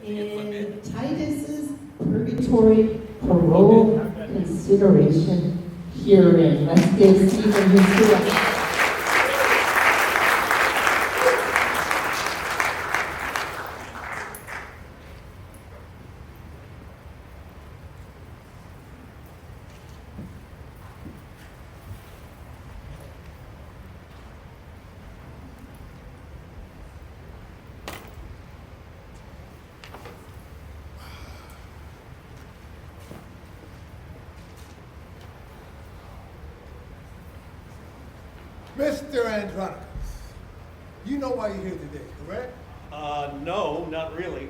In Titus's purgatory parole consideration herein. Let's give Stephen his due. Mr. Andronicus, you know why you're here today, correct? No, not really.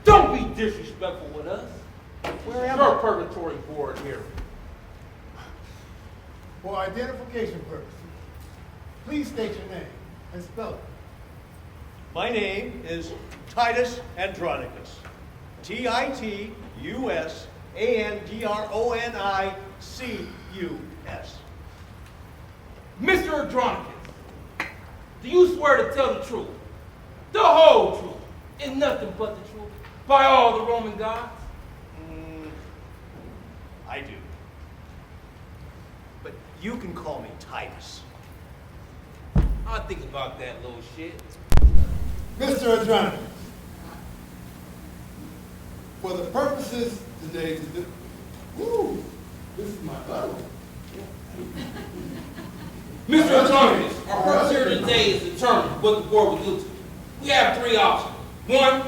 Don't be disrespectful with us. Where am Your I? purgatory board here. For identification purposes, please state your name and spell it. My name is Titus Andronicus. Titus Andronicus. Mr. Andronicus, do you swear to tell the truth, the whole truth, and nothing but the truth, by all the Roman gods? I do. But you can call me Titus. I'll think about that little shit. Mr. Andronicus, for the purposes today to do... Woo! This is my Bible. Mr. Andronicus, our purpose here today is to determine what the board will do to you. We have three options. One,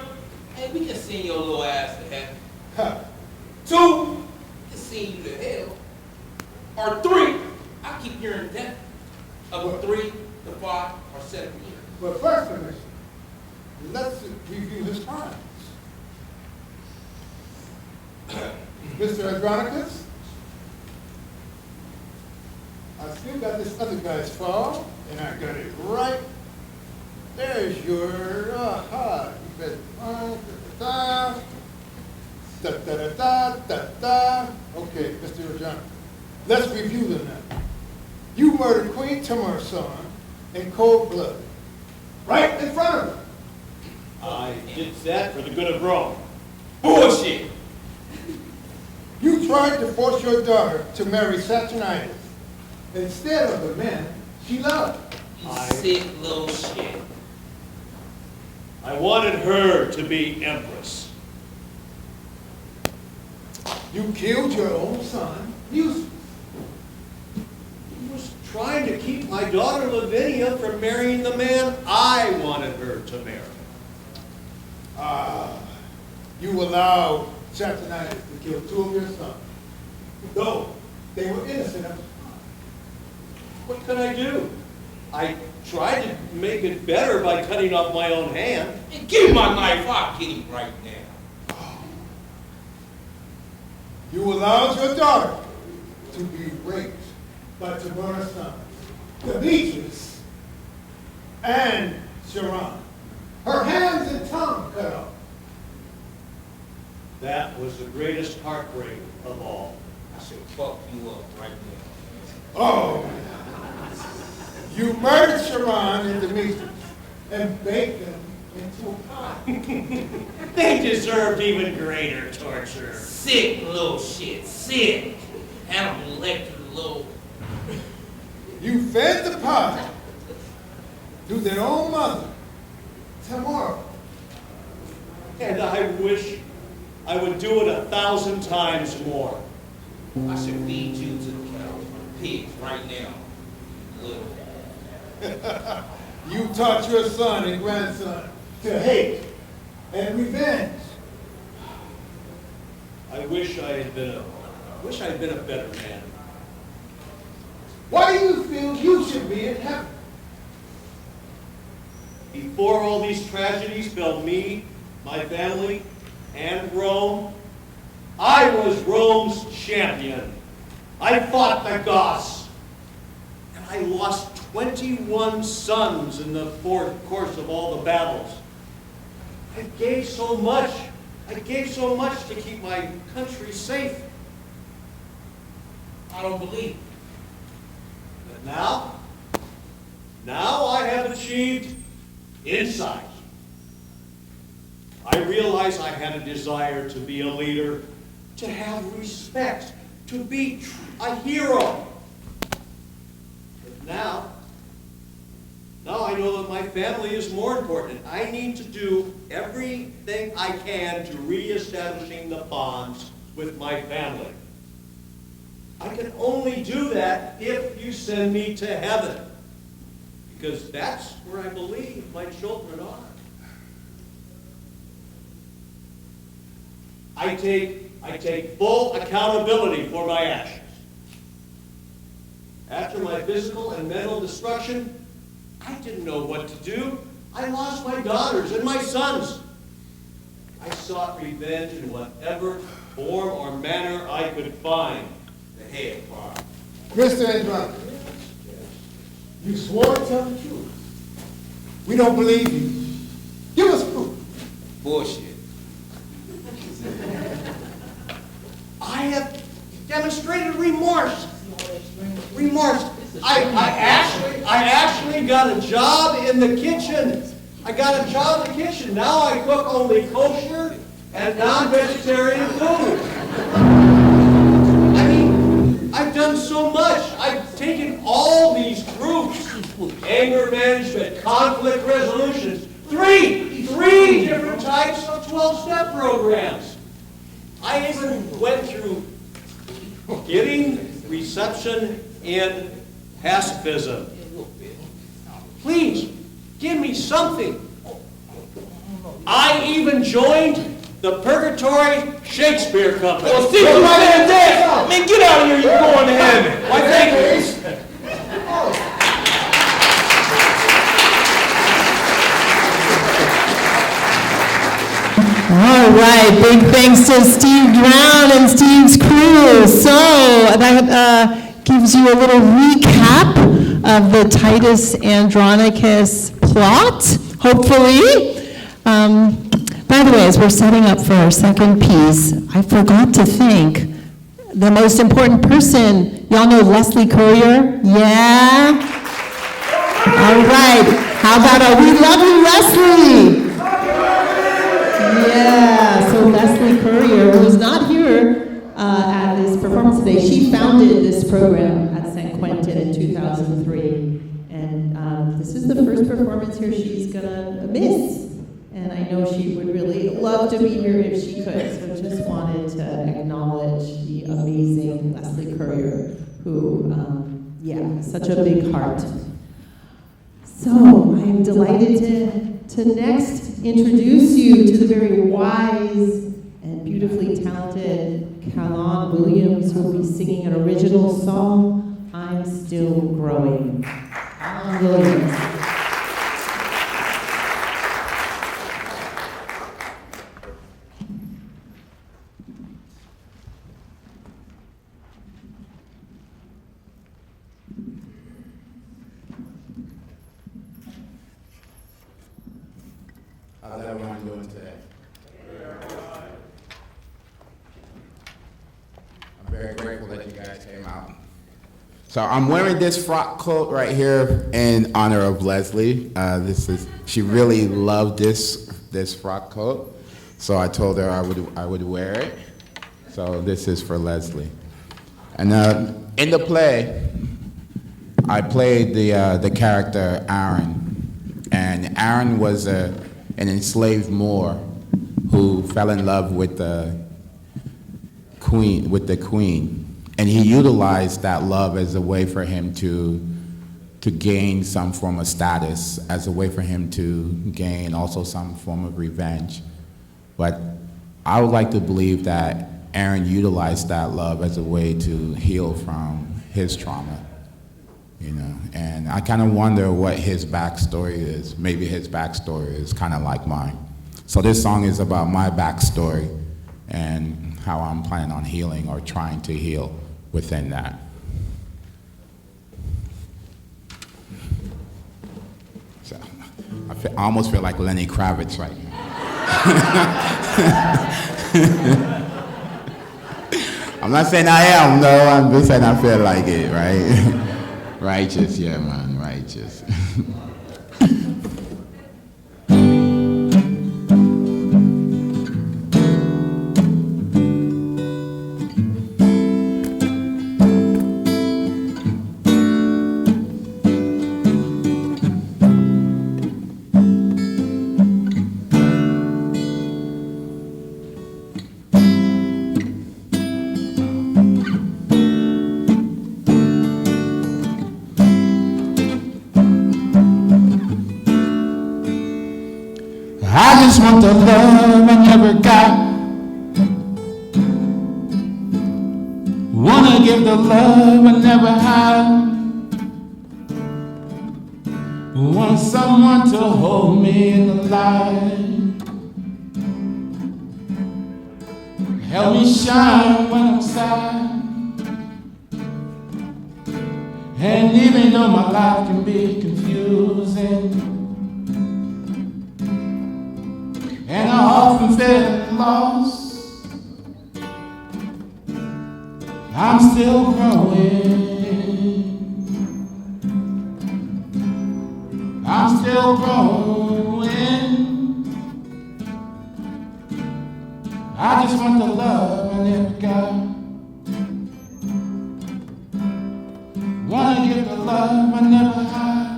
hey, we can send your little ass to heaven. Ha. Two, we can send you to hell. Or three, I keep hearing death. Up to 3 to 5 or 7 years. But first, Commissioner, let's review his crimes. Mr. Andronicus, I still got this other guy's file, and I got it right. There's your, aha, you bet, da-da-da-da. Okay, Mr. Andronicus, let's review them now. You murdered Queen Tamar's son in cold blood, right in front of her. I did that for the good of Rome. Bullshit! You tried to force your daughter to marry Saturninus instead of the man she loved. You sick little shit. I wanted her to be empress. You killed your own son, Mucius. I was trying to keep my daughter Lavinia from marrying the man I wanted her to marry. You allowed Saturninus to kill 2 of your sons, though they were innocent of the crime. What could I do? I tried to make it better by cutting off my own hand. And give me my knife, I'll get him right now. You allowed your daughter to be raped by Tamar's sons, Demetrius and Sharon. Her hands and tongue cut off. That was the greatest heartbreak of all. I should fuck you up right now. Oh, you murdered Sharon and Demetrius and baked them into a pie. They deserved even greater torture. Sick little shit, sick. Hannibal Lecter little. You fed the pie to their own mother, Tamar. And I wish I would do it 1,000 times more. I should feed you to the cows, pigs right now. Little. You taught your son and grandson to hate and revenge. I wish I had been a better man. Why do you feel you should be in heaven? Before all these tragedies fell me, my family, and Rome, I was Rome's champion. I fought the Goths, and I lost 21 sons in the course of all the battles. I gave so much. I gave so much to keep my country safe. I don't believe it. But now I have achieved insight. I realized I had a desire to be a leader, to have respect, to be a hero. But now I know that my family is more important. I need to do everything I can to reestablishing the bonds with my family. I can only do that if you send me to heaven, because that's where I believe my children are. I take full accountability for my actions. After my physical and mental destruction, I didn't know what to do. I lost my daughters and my sons. I sought revenge in whatever form or manner I could find. The head farm. Mr. Andronicus, you swore to tell the truth. We don't believe you. Give us proof. Bullshit. I have demonstrated remorse. Remorse. I actually got a job in the kitchen. I got a job in the kitchen. Now I cook only kosher and non-vegetarian food. I mean, I've done so much. I've taken all these groups, anger management, conflict resolutions, three different types of 12-step programs. I even went through getting reception in pacifism. Please, give me something. I even joined the Purgatory Shakespeare Company. Well, Steve, you right there. I mean, get out of here. You're going to heaven. Why, thank you. All right, big thanks to Steve Brown and Steve's crew. So that gives you a little recap of the Titus Andronicus plot, hopefully. By the way, as we're setting up for our second piece, I forgot to thank the most important person. Y'all know Leslie Courier? Yeah? All right, how about a We Love You, Leslie? Yeah, so Leslie Courier, who's not here at this performance today, she founded this program at San Quentin in 2003. And this is the first performance here she's gonna miss. And I know she would really love to be here if she could. So just wanted to acknowledge the amazing Leslie Courier, who, such a big heart. So I'm delighted to next introduce you to the very wise and beautifully talented Callan Williams, who will be singing an original song, I'm Still Growing. Callan Williams. How's everyone doing today? I'm very grateful that you guys came out. So I'm wearing this frock coat right here in honor of Leslie. She really loved this frock coat, so I told her I would wear it. So this is for Leslie. And in the play, I played the character Aaron, and Aaron was an enslaved Moor who fell in love with the queen, and he utilized that love as a way for him to gain some form of status, as a way for him to gain also some form of revenge. But I would like to believe that Aaron utilized that love as a way to heal from his trauma. And I kind of wonder what his backstory is. Maybe his backstory is kind of like mine. So this song is about my backstory and how I'm planning on healing or trying to heal within that. So I almost feel like Lenny Kravitz right now. I'm not saying I am, no, I'm just saying I feel like it, right? Righteous, yeah, man, righteous. want the love I never got. Wanna give the love I never had. Want someone to hold me in the light. Help me shine when I'm sad. And even though my life can be confusing, and I often feel lost, I'm still growing. I'm still growing. I just want the love I never got. Wanna give the love I never had.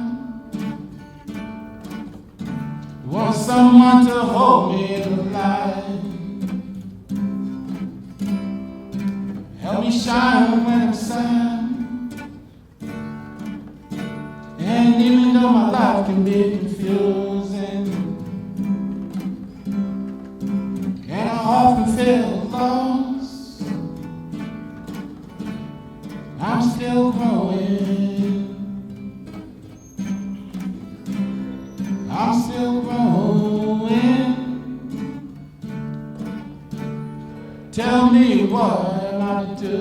Want someone to hold me in the light. Help me shine when I'm sad. And even though my life can be confusing, and I often feel lost, I'm still growing. I'm still growing. Tell me what am I to do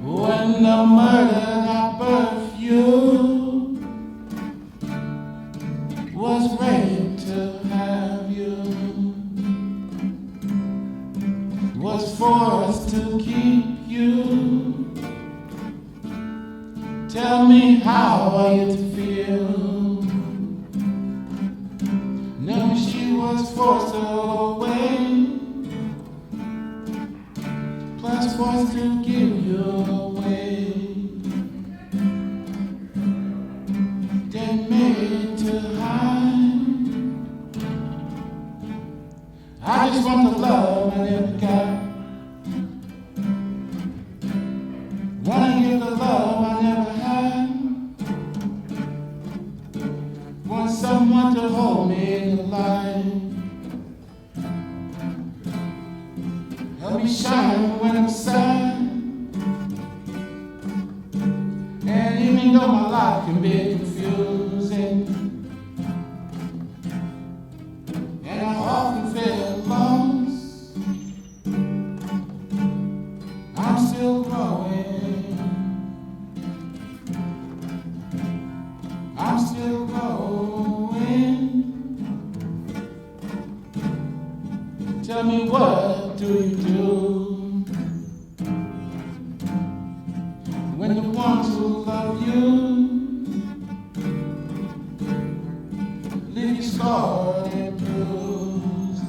when the murder that birthed you was raped to have you, was forced to keep you. Tell me how are you to feel? No, she was forced away, plus forced to give you away, then made to hide. I just want the love I never got. Wanna give the love I never had. Want someone to hold me in the light. Help me shine when I'm sad. And even though my life can be confusing, and I often feel lost, I'm still growing. I'm still growing. Tell me, what do you do when the ones who love you leave you scarred and bruised?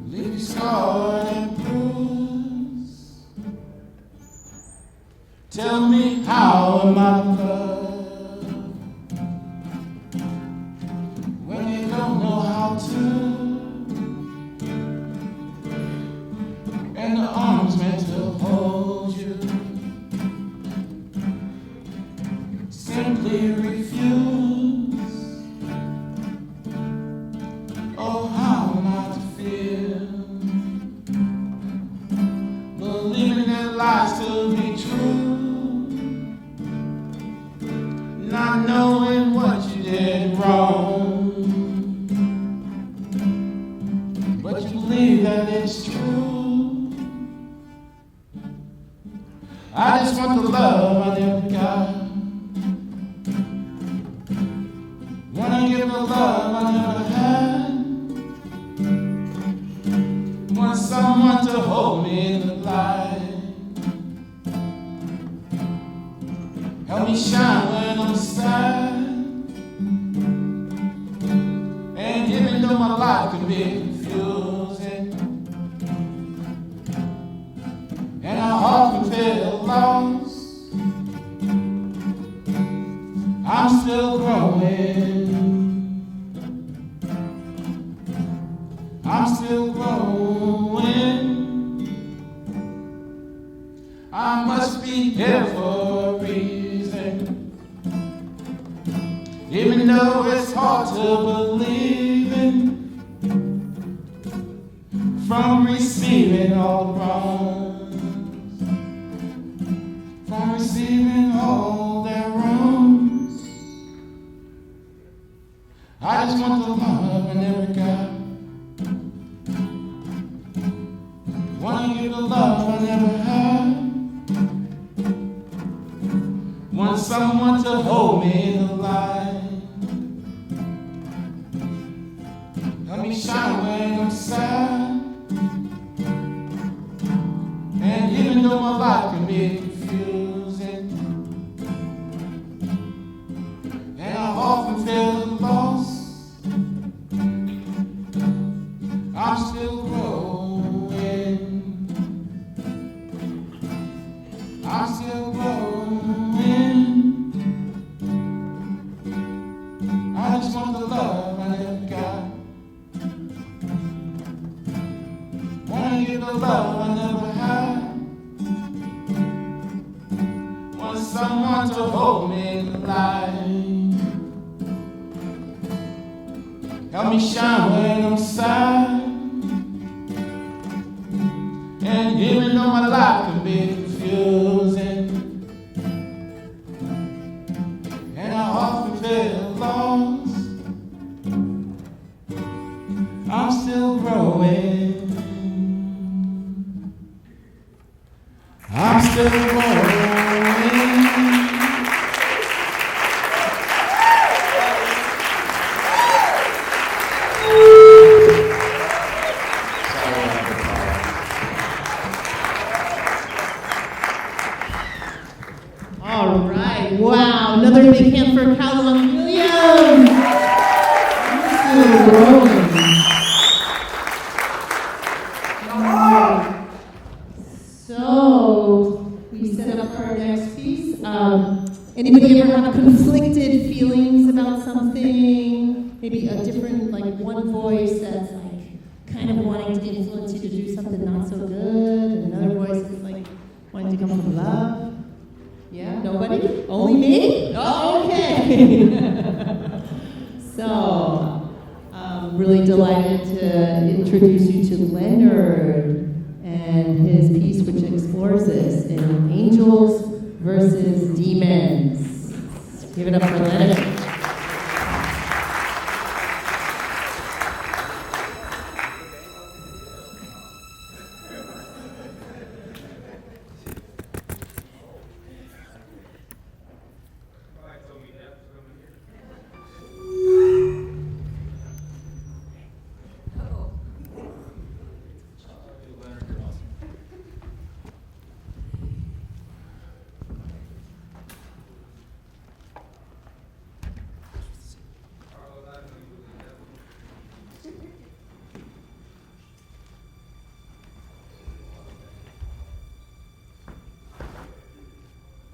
Leave you scarred and bruised. Tell me, how am I loved when you don't know how to? And the arms meant to hold you simply refuse. Oh, how am I to feel, believing that lies to be true, not knowing what you did wrong, but you believe that it's true. I just want the love I never got. Wanna give the love I never had. Want someone to hold me in the light. Help me shine when I'm sad. And even though my life can be confusing, and I often feel lost, I'm still growing. I'm still growing. I must be here for a reason. Even though it's hard to believe in, from receiving all the wrongs, from receiving all their wrongs. I just want the love I never got. Wanna give the love I never had. Want someone to hold me in the light. Help me shine when I'm sad. And even though my life can be confusing, and I often feel lost, I'm still growing. I'm still growing. I just want the love I never got. Wanna give the love I never had. Want someone to hold me in the light. Help me shine when I'm sad. And even though my life can be confusing, and I often feel lost, I'm still growing. I'm still growing. All right, wow, another big hand for Callum Williams. Still growing. So, we set up our next piece. Anybody ever have conflicted feelings about something? Maybe a different, like one voice that's like kind of wanting to influence you to do something not so good, and another voice that's like wanting to come from love? Yeah, nobody? Only me? Oh, okay. So, I'm really delighted to introduce you to Leonard and his piece, which explores this in Angels versus Demons. Give it up for Leonard.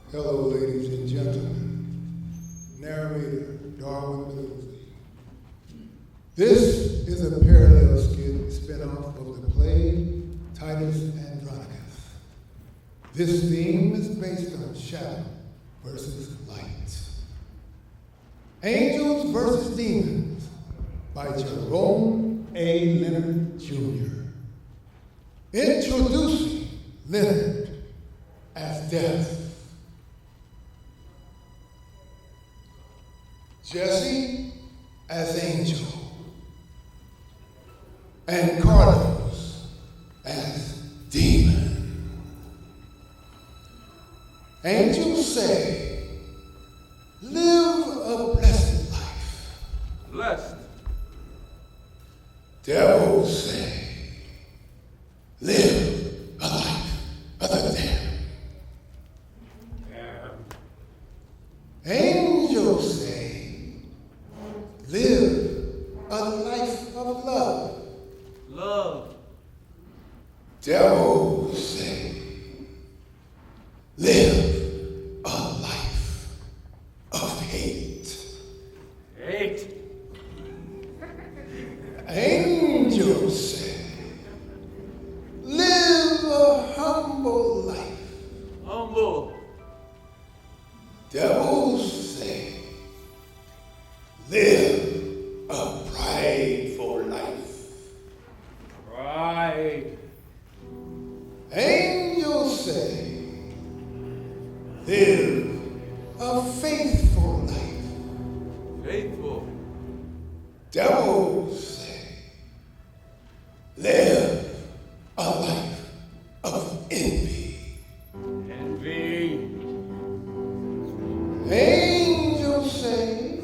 Hello, ladies and gentlemen. Narrator Darwin Millsy. This is a parallel spin-off of the play Titus Andronicus. This theme is based on shadow versus light. Angels versus Demons by Jerome A. Leonard Jr. Introducing Leonard as Death. Jesse as Angel, and Carlos as Demon. Angels say, live a blessed life. Blessed. Devils say, live a life of the damned. Angels say, live a life of love. Love. Devils say, live a life of hate. Hate. Angels say, live a humble life. Humble. Devils say, live a prideful life. Pride. Angels say, live a faithful life. Faithful. Devils say, live a life of envy. Envy. Angels say,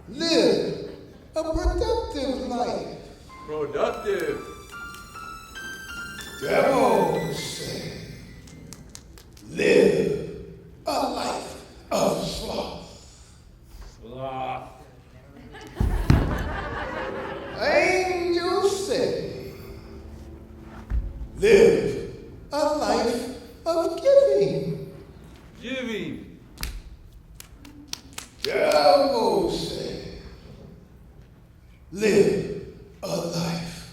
live a productive life. Productive. Devils say, live a life of sloth. Sloth. Angels say, live a life of giving. Giving. Devils say, live a life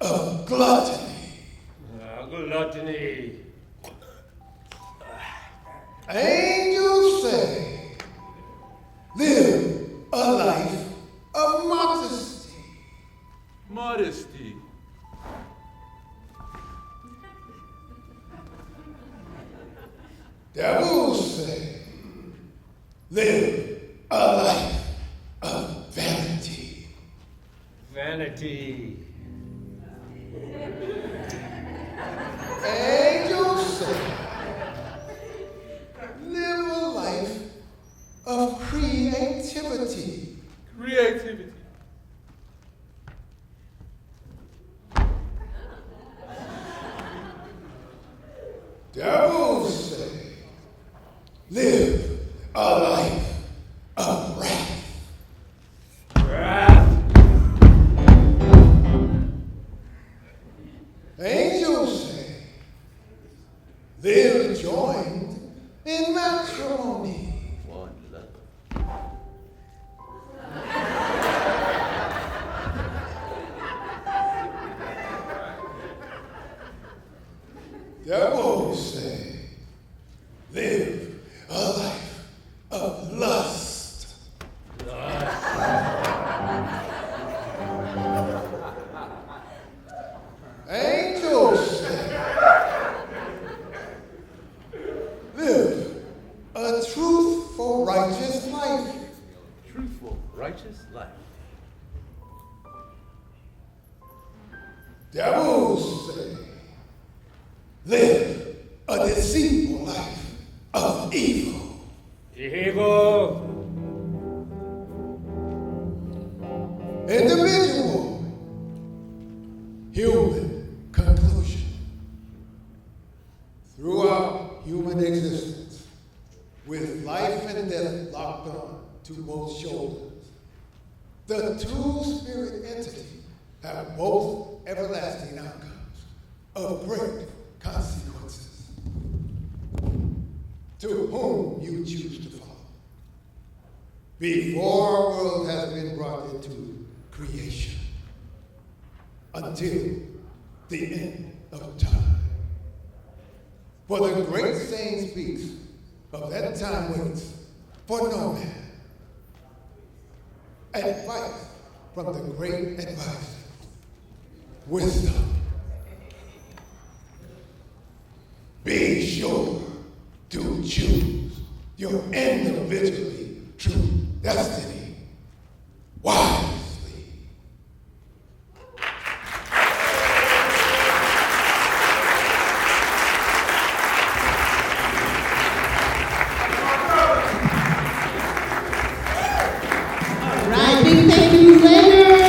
of gluttony. Gluttony. Angels say, live a life of modesty. Modesty. Devils say, live a life of vanity. Vanity. Angels say, live a life of creativity. Creativity. Devils say, live a life of wrath. Wrath. Angels say, live joined in matrimony. One love. Devils say, live a life of lust. Angels say, live a truthful, righteous life. Truthful, righteous life. Devils say, live a deceitful life of evil. Evil. Individual, human conclusion. Throughout human existence, with life and death locked on to both shoulders, the two spirit entities have both everlasting outcomes of great consequences. To whom you choose to follow. Before our world has been brought into creation, until the end of time. For the great saying speaks of that time waits for no man. Advice from the great advisor, wisdom. Be sure to choose your individually true destiny wisely. Right, big thank you, Leonard.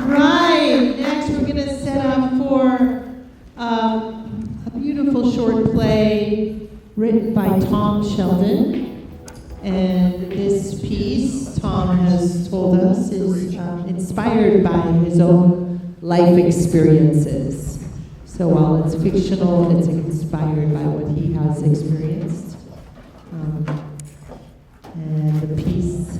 Right, next we're going to set up for a beautiful short play written by Tom Sheldon. And this piece, Tom has told us, is inspired by his own life experiences. So while it's fictional, it's inspired by what he has experienced. And the piece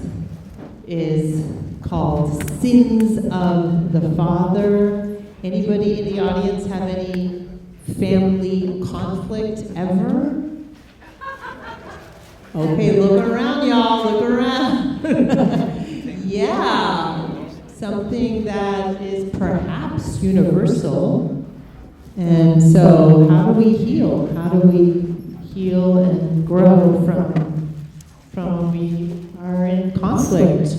is called Sins of the Father. Anybody in the audience have any family conflict ever? Okay, look around, y'all, look around. Yeah, something that is perhaps universal. And so how do we heal? How do we heal and grow from when we are in conflict?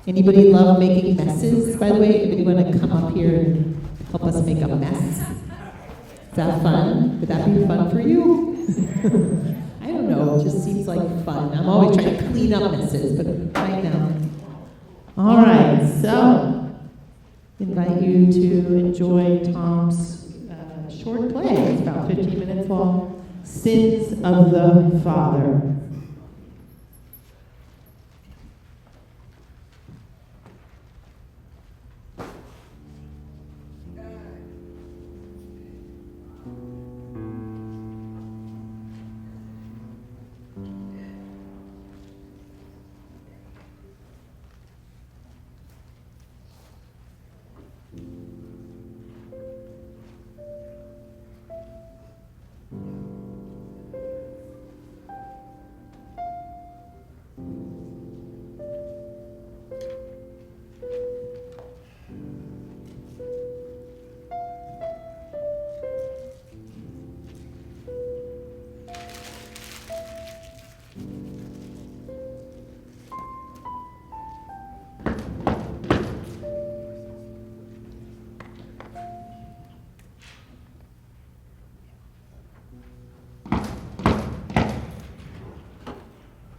Anybody love making messes, by the way? Anybody want to come up here and help us make a mess? Is that fun? Would that be fun for you? I don't know, it just seems like fun. I'm always trying to clean up messes, but right now. All right, so invite you to enjoy Tom's short play. It's about 15 minutes long. Sins of the Father.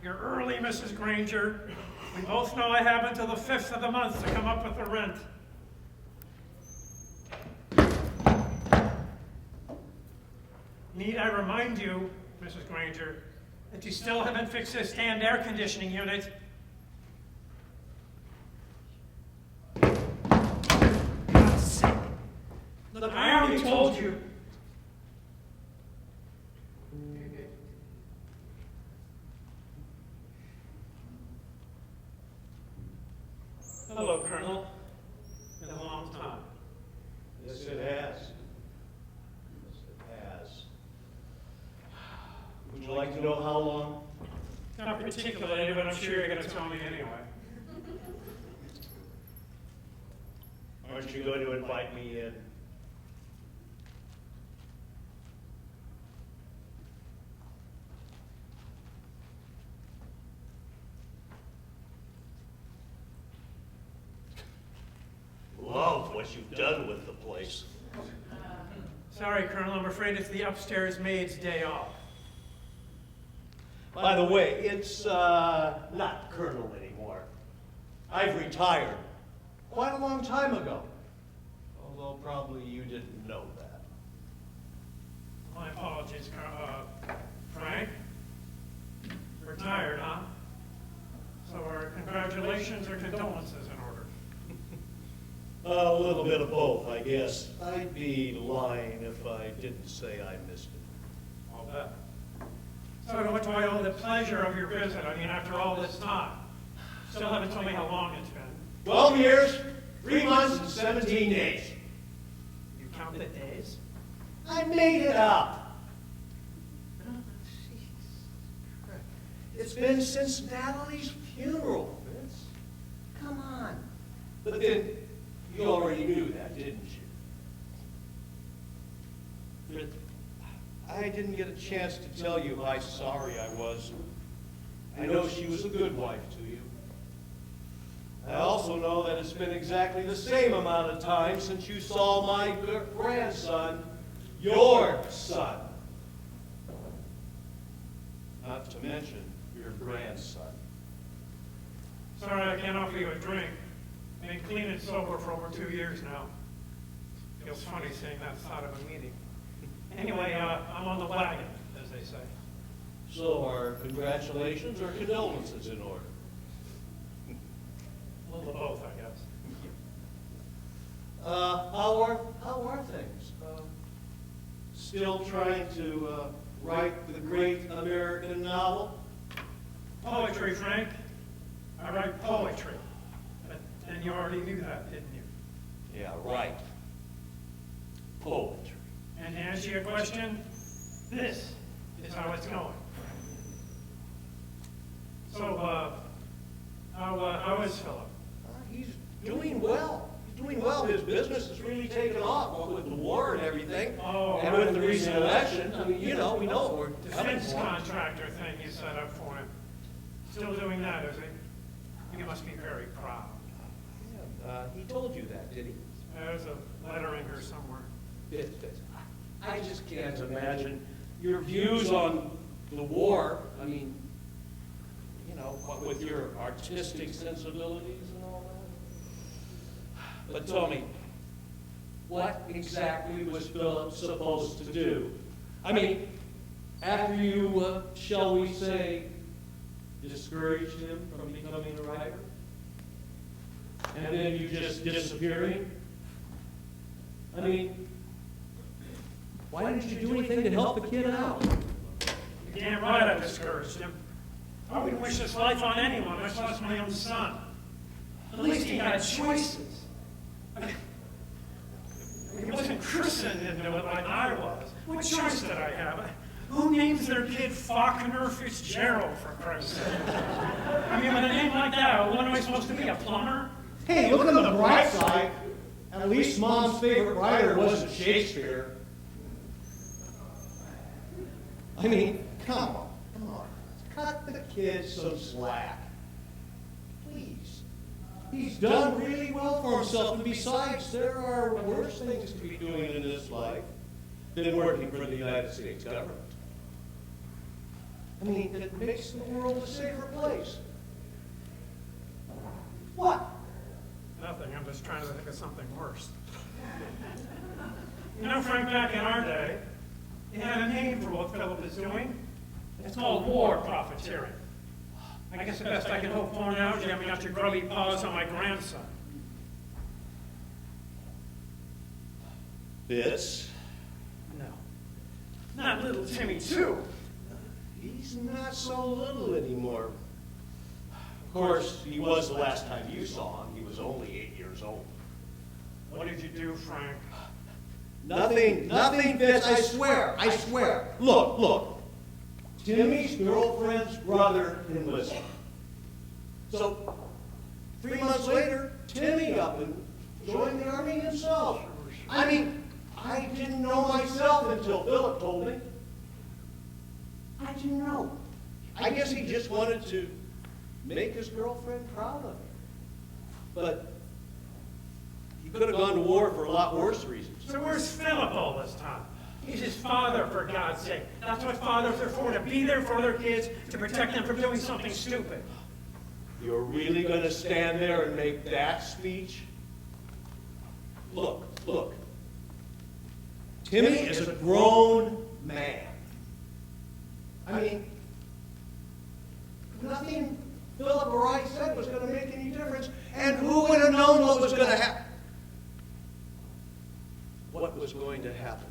You're early, Mrs. Granger. We both know I have until the 5th of the month to come up with the rent. Need I remind you, Mrs. Granger, that you still haven't fixed this damned air conditioning unit? God's sake. Look, I already told you. Hello, Colonel. Been a long time. Yes, it has. Yes, it has. Would you like to know how long? Not particularly, but I'm sure you're going to tell me anyway. Aren't you going to invite me in? Love what you've done with the place. Sorry, Colonel, I'm afraid it's the upstairs maid's day off. By the way, it's not Colonel anymore. I've retired quite a long time ago. Although probably you didn't know that. My apologies, Frank. Retired, huh? So our congratulations or condolences in order? A little bit of both, I guess. I'd be lying if I didn't say I missed it. I'll bet. So to what do I owe the pleasure of your visit? I mean, after all this time. Still haven't told me how long it's been. 12 years, 3 months, and 17 days. You count the days? I made it up. It's been since Natalie's funeral, Vince. Come on. But then, you already knew that, didn't you? I didn't get a chance to tell you how sorry I was. I know she was a good wife to you. I also know that it's been exactly the same amount of time since you saw my grandson, your son. Not to mention your grandson. Sorry, I can't offer you a drink. I've been clean and sober for over 2 years now. Feels funny saying that out of a meeting. Anyway, I'm on the wagon, as they say. So are congratulations or condolences in order? A little of both, I guess. How are things? Still trying to write the great American novel? Poetry, Frank. I write poetry. And you already knew that, didn't you? Yeah, right. poetry. And to answer your question, this is how it's going. So, how is Philip? He's doing well. He's doing well. His business has really taken off with the war and everything. Oh, and with the recent election, I mean, we know what we're coming Defense for. contractor thing you set up for him. Still doing that, is he? You must be very proud. He told you that, did he? There's a letter in here somewhere. I just can't imagine your views on the war. I mean, what with your artistic sensibilities and all that. But tell me, what exactly was Philip supposed to do? I mean, after you, shall we say, discouraged him from becoming a writer? And then you just disappearing? I mean, why didn't you do anything to help the kid out? You damn right I discouraged him. I wouldn't wish this life on anyone, much less my own son. At least he had choices. I mean, he wasn't christened into it like I was. What choice did I have? Who names their kid Faulkner Fitzgerald, for Christ's sake? I mean, with a name like that, what am I supposed to be, a plumber? Hey, look on the bright side. At least Mom's favorite writer wasn't Shakespeare. I mean, come on. Cut the kid some slack. Please. He's done really well for himself, and besides, there are worse things to be doing in this life than working for the United States government. I mean, it makes the world a safer place. What? Nothing, I'm just trying to think of something worse. You know, Frank, back in our day, they had a name for what Philip is doing. It's called war profiteering. I guess the best I can hope for now is you haven't got your grubby paws on my grandson. This? No. Not little Timmy, too. He's not so little anymore. Of course, he was the last time you saw him. He was only 8 years old. What did you do, Frank? Nothing, Fitz, I swear. Look. Timmy's girlfriend's brother enlisted. So, 3 months later, Timmy up and joined the army himself. I mean, I didn't know myself until Philip told me. I didn't know. I guess he just wanted to make his girlfriend proud of him. But he could have gone to war for a lot worse reasons. So where's Philip all this time? He's his father, for God's sake. That's what fathers are for, to be there for their kids, to protect them from doing something stupid. You're really going to stand there and make that speech? Look. Timmy is a grown man. I mean, nothing Philip or I said was going to make any difference, and who would have known what was going to happen? What was going to happen?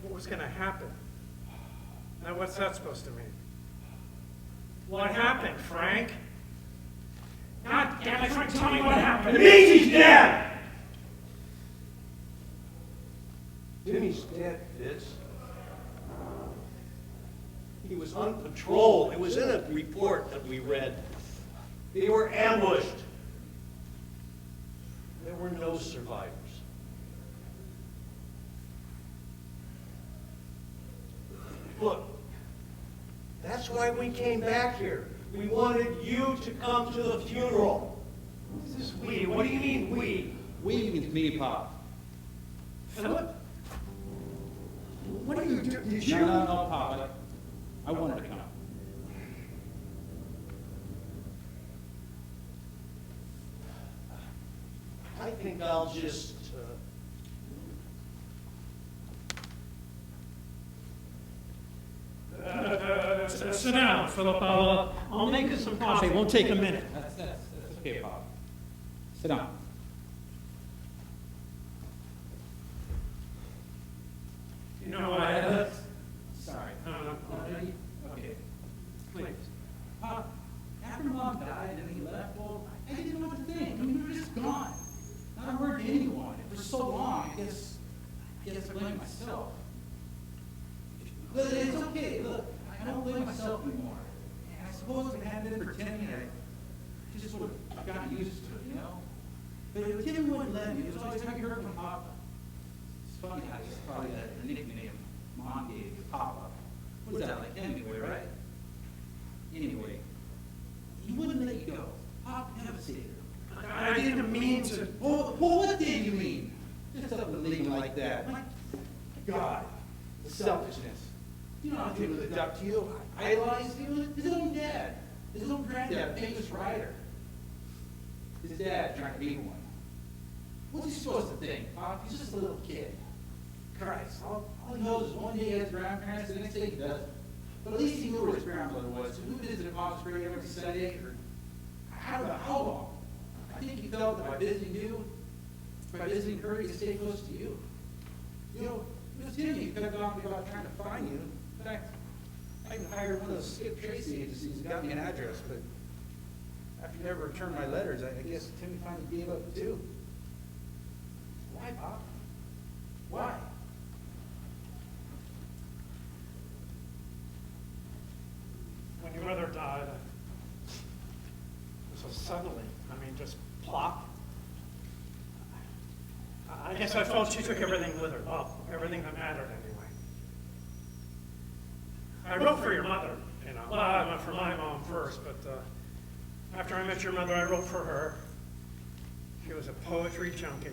What was going to happen? Now, what's that supposed to mean? What happened, Frank? God damn it, Frank, tell me what happened. It means he's dead! Timmy's dead, Fitz. He was on patrol. It was in a report that we read. They were ambushed. There were no survivors. Look, that's why we came back here. We wanted you to come to the funeral. This is we. What do you mean, we? We means me, Pop. Philip? What are you doing? Did you? No, Pop. I wanted to come. I think I'll just... Sit down, Philip. I'll make us some coffee. It won't take a minute. That's okay, Pop. Sit down. You know, Sorry. No. Okay. Please. Pop, after Mom died and he left, well, I didn't know what to think. I mean, we were just gone. Not a word to anyone. And for so long, I guess okay, look, I don't blame myself anymore. And I suppose if it hadn't been for Timmy, I just would have gotten used to it, you know? But Timmy wouldn't let me. It was always, have you heard from Papa? It's funny how he's probably the nickname Mom gave you, Papa. What is that, like Hemingway, right? Anyway, he wouldn't let you go. Papa never said it. I didn't mean to. Well, what did you mean? Just up and leaving like that. My God, the selfishness. You know how people looked up to you, idolized you. His own dad, his own granddad, a famous writer. His dad trying to be one. What's he supposed to think, Pop? He's just a little kid. Christ, all he knows is one day he has grandparents, the next day he doesn't. But at least he knew where his grandmother was, who visited Mom's grave every Sunday, or I don't know how long. I think he felt that by visiting you, by visiting her, he could stay close to you. You know, it was him he kept on me about trying to find you. In fact, I even hired one of those Skip Tracy agencies that got me an address, but after you never returned my letters, I guess Timmy finally gave up too. Why, Pop? Why? When your mother died, so suddenly, I mean, just plop. I guess I felt she took everything with her. Well, everything that mattered anyway. I wrote for your mother, you know. Well, I went for my mom first, but after I met your mother, I wrote for her. She was a poetry junkie.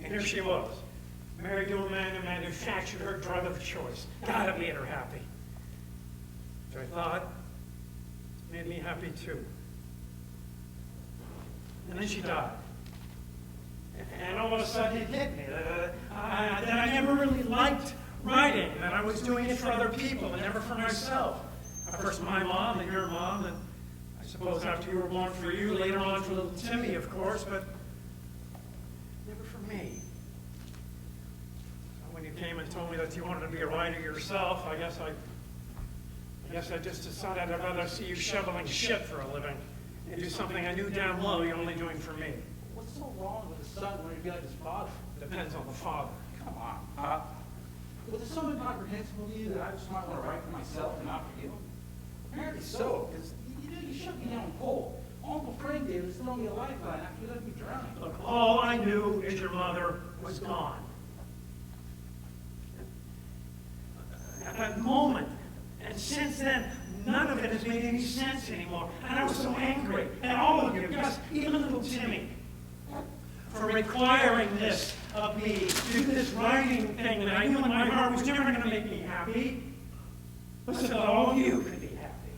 And here she was, married to a man who manufactured her drug of choice. God, it made her happy. Which I thought made me happy too. And then she died. And all of a sudden it hit me that I never really liked writing, that I was doing it for other people and never for myself. First my mom, then your mom, and I suppose after you were born for you, later on for little Timmy, of course, but never for me. So when you came and told me that you wanted to be a writer yourself, I guess I just decided I'd rather see you shoveling shit for a living and do something I knew damn well you're only doing for me. What's so wrong with the son when he'd be like his father? Depends on the father. Come on, Pop. Was it so incomprehensible to you that I just might want to write for myself and not for you? Apparently so, because you shut me down cold. Uncle Frank Davis threw me a lifeline after you let me drown. Look, all I knew is your mother was gone. At that moment, and since then, none of it has made any sense anymore. And I was so angry at all of you, yes, even little Timmy, for requiring this of me, to do this writing thing that I knew in my heart was never going to make me happy, but so that all of you could be happy.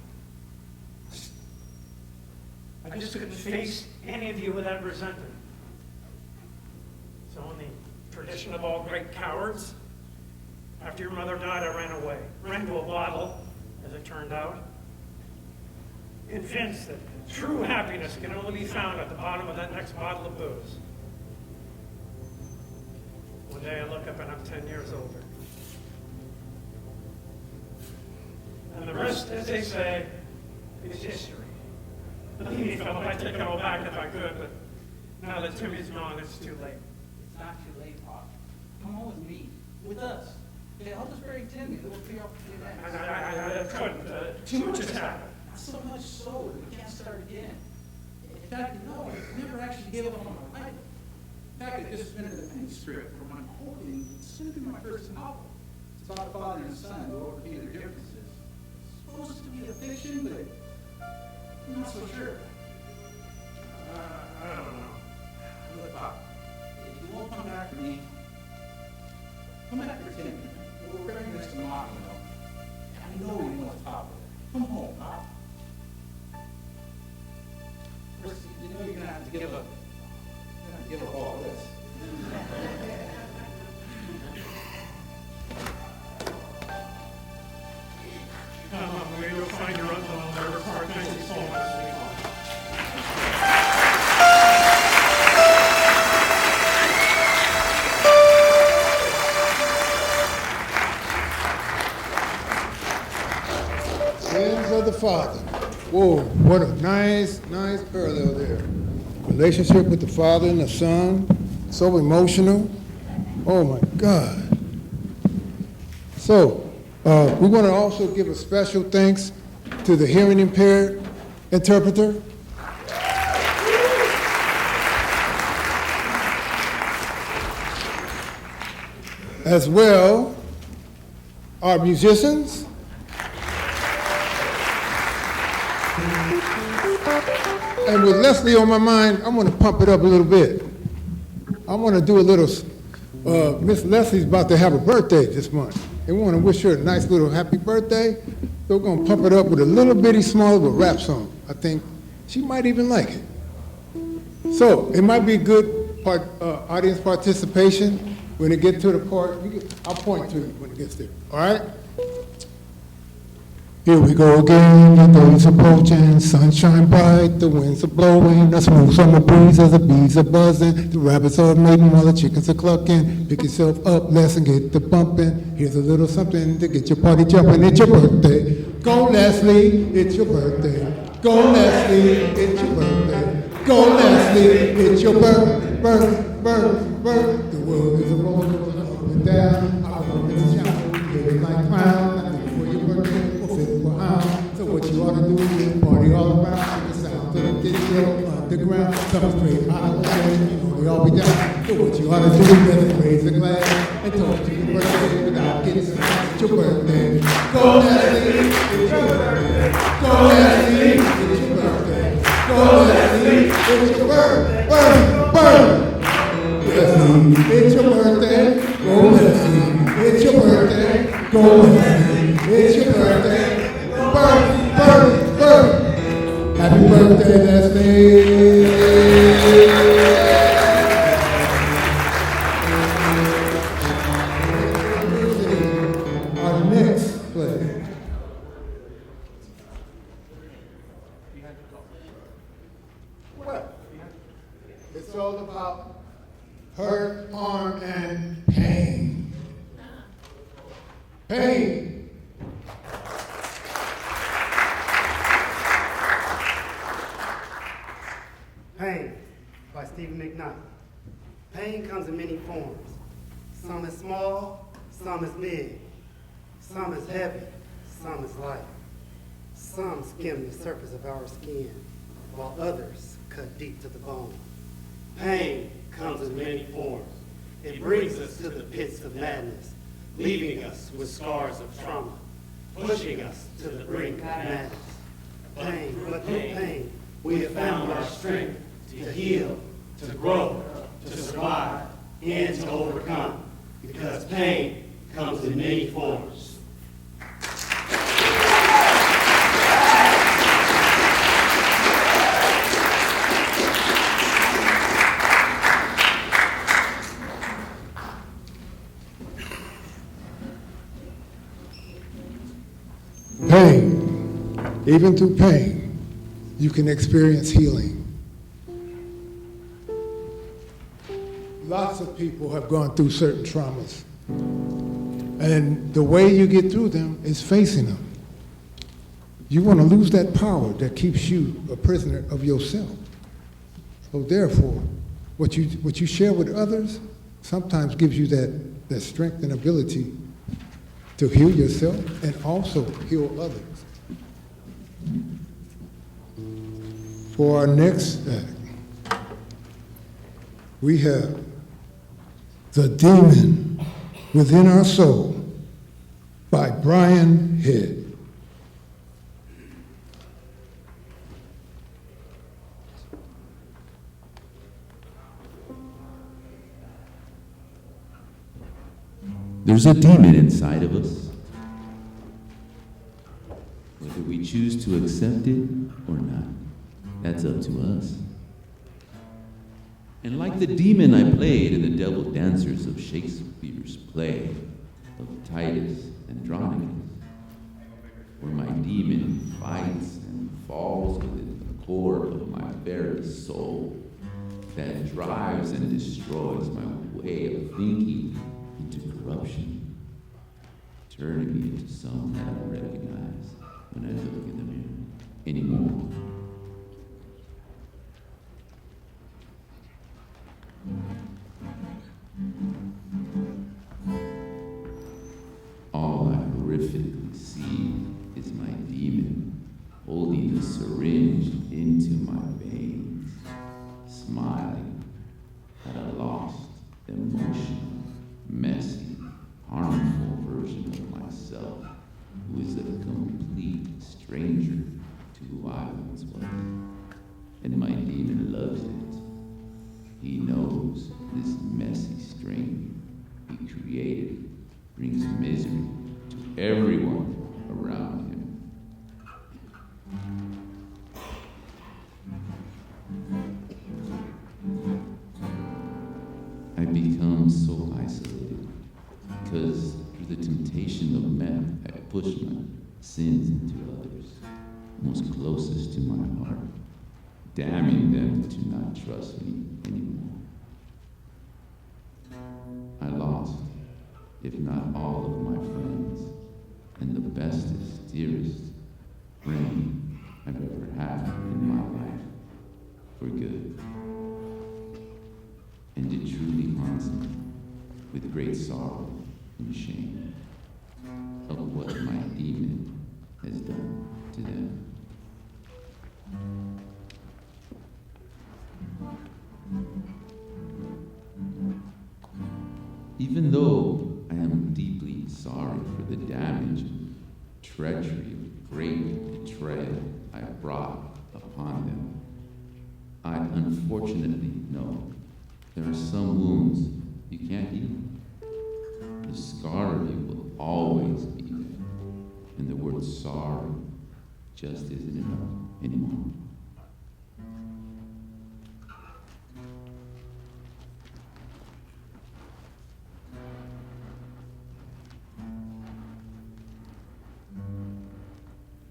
I just couldn't face any of you without resentment. So in the tradition of all great cowards, after your mother died, I ran away. Ran to a bottle, as it turned out. Convinced that true happiness can only be found at the bottom of that next bottle of booze. One day I look up and I'm 10 years older. And the rest, as they say, is history. Believe me, Philip, I'd take it all back if I could, but now that Timmy's gone, it's too late. It's not too late, Pop. Come home with me. With us. Yeah, I'll just bury Timmy. We'll figure out what to do next. I couldn't. Too much has happened. Not so much so that we can't start again. In fact, no, I never actually gave up on my life. In fact, I just finished a manuscript for my quoting. It's soon to be my first novel. It's about a father and a son who overcame their differences. It's supposed to be a fiction, but I'm not so sure. I don't know. Look, Pop, if you won't come back for me, come back for Timmy. We're very next to Mom, you know. I know you know what's Pop. Come home, Pop. First, you know you're gonna have to give up. You're gonna have to give up all this. Maybe you'll find your uncle on their part. Thank you so much. Sins of the Father. Whoa, what a nice parallel there. Relationship with the Father and the Son, so emotional. Oh my God. So, We want to also give a special thanks to the hearing impaired interpreter. As well, our musicians. And with Leslie on my mind, I want to pump it up a little bit. I want to do a little, Miss Leslie's about to have a birthday this month. And we want to wish her a nice little happy birthday. So we're going to pump it up with a little bitty small little rap song. I think she might even like it. So it might be good audience participation. When it gets to the part, I'll point to you when it gets there, all right? Here we go again, the day's approaching, sunshine bright, the winds are blowing, a smooth summer breeze as the bees are buzzing, the rabbits are mating while the chickens are clucking. Pick yourself up, Les, and get the bumping. Here's a little something to get your party jumping. It's your birthday. Go, Leslie, it's your birthday. Go, Leslie, it's your birthday. Go, Leslie, it's your birth. The world is a roller coaster up and down. I want to shout, living like clown. Nothing for your birthday or fit for hound. So what you ought to do is party all around. The sound of the disco underground. Come straight out of the way, you know they all be down. So what you ought to do is better raise a glass and talk to your birthday without getting smashed. It's your birthday. Go, Leslie, it's your birthday. Go, Leslie, it's your birthday. Go, Leslie, it's your birthday. Leslie, it's your birthday. Go, Leslie, it's your birthday. Go, Leslie, it's your birthday. Birth. Happy birthday, Leslie. Our next play. Well, it's all about hurt, harm, and pain. Pain. Pain by Stephen McKnight. Pain comes in many forms. Some is small, some is big. Some is heavy, some is light. Some skim the surface of our skin, while others cut deep to the bone. Pain comes in many forms. It brings us to the pits of madness, leaving us with scars of trauma, pushing us to the brink of madness. Pain, but through pain, We have found our strength to heal, to grow, to survive, and to overcome, because pain comes in many forms. Pain. Even through pain, you can experience healing. Lots of people have gone through certain traumas. And the way you get through them is facing them. You want to lose that power that keeps you a prisoner of yourself. So therefore, what you share with others sometimes gives you that strength and ability to heal yourself and also heal others. For our next act, we have The Demon Within Our Soul by Brian Head. There's a demon inside of us. Whether we choose to accept it or not, that's up to us. And like the demon I played in the Devil Dancers of Shakespeare's play of Titus Andronicus, where my demon fights and falls within the core of my very soul that drives and destroys my way of thinking into corruption, turning me into someone I don't recognize when I look in the mirror anymore. All my horrific perfectly see is my demon holding the syringe into my veins, smiling at a lost, emotional, messy, harmful version of myself who is a complete stranger to who I once was. And my demon loves it. He knows this messy string he created brings misery to everyone around him. I become so isolated because through the temptation of meth, I push my sins into others, most closest to my heart, damning them to not trust me anymore. I lost, if not all of my friends, and the bestest, dearest friend I've ever had in my life, for good. And it truly haunts me with great sorrow and shame of what my demon has done to them. Even though I am deeply sorry for the damage, treachery, great betrayal I brought upon them, I unfortunately know there are some wounds you can't heal. The scar of you will always be there, and the word sorry just isn't enough anymore.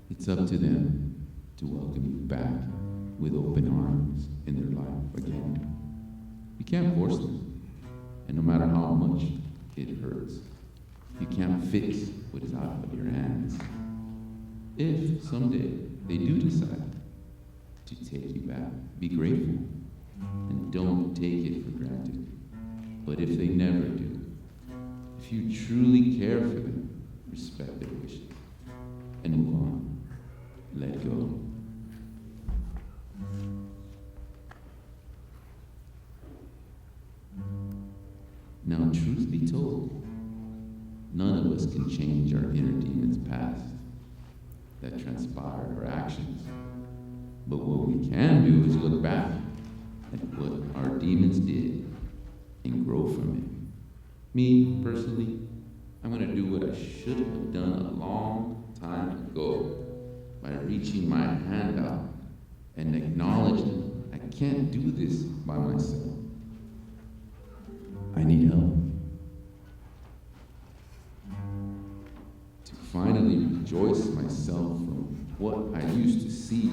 It's up to them to welcome you back with open arms in their life again. You can't force them, and no matter how much it hurts, you can't fix what is out of your hands. If someday they do decide to take you back, be grateful and don't take it for granted. But if they never do, if you truly care for them, respect their wishes and move on. Let go. Now, truth be told, none of us can change our inner demon's past that transpired our actions. But what we can do is look back at what our demons did and grow from it. Me, personally, I'm going to do what I should have done a long time ago by reaching my hand out and acknowledging I can't do this by myself. I need help. To finally rejoice myself from what I used to see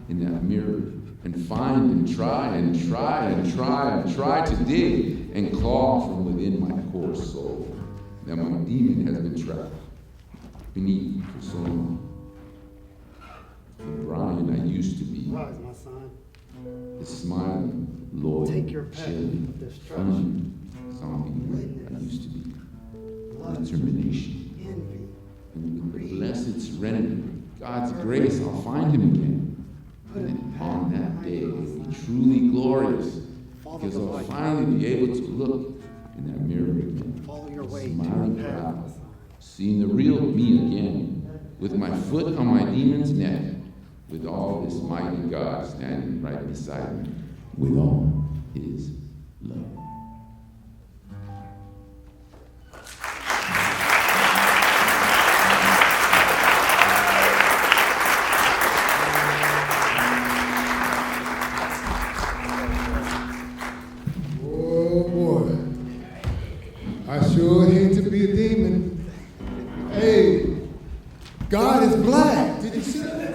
in that mirror and find and try and try and try and try to dig and claw from within my core soul that my demon has been trapped beneath me for so long. The Brian I used to be, Rise, my son. the smiling, loyal, Take your path chilling, of destruction. fun zombie I used to be. Determination. Envy. And with the blessed serenity, God's grace, I'll find him again. And on that day, it will be truly glorious, because I'll finally be able to look in that mirror again, Follow your way to smiling your path, proud, my son. seeing the real me again, with my foot on my demon's neck, with all this mighty God standing right beside me, with all his love. Oh boy, I sure hate to be a demon. Hey, God is black. Did you see that?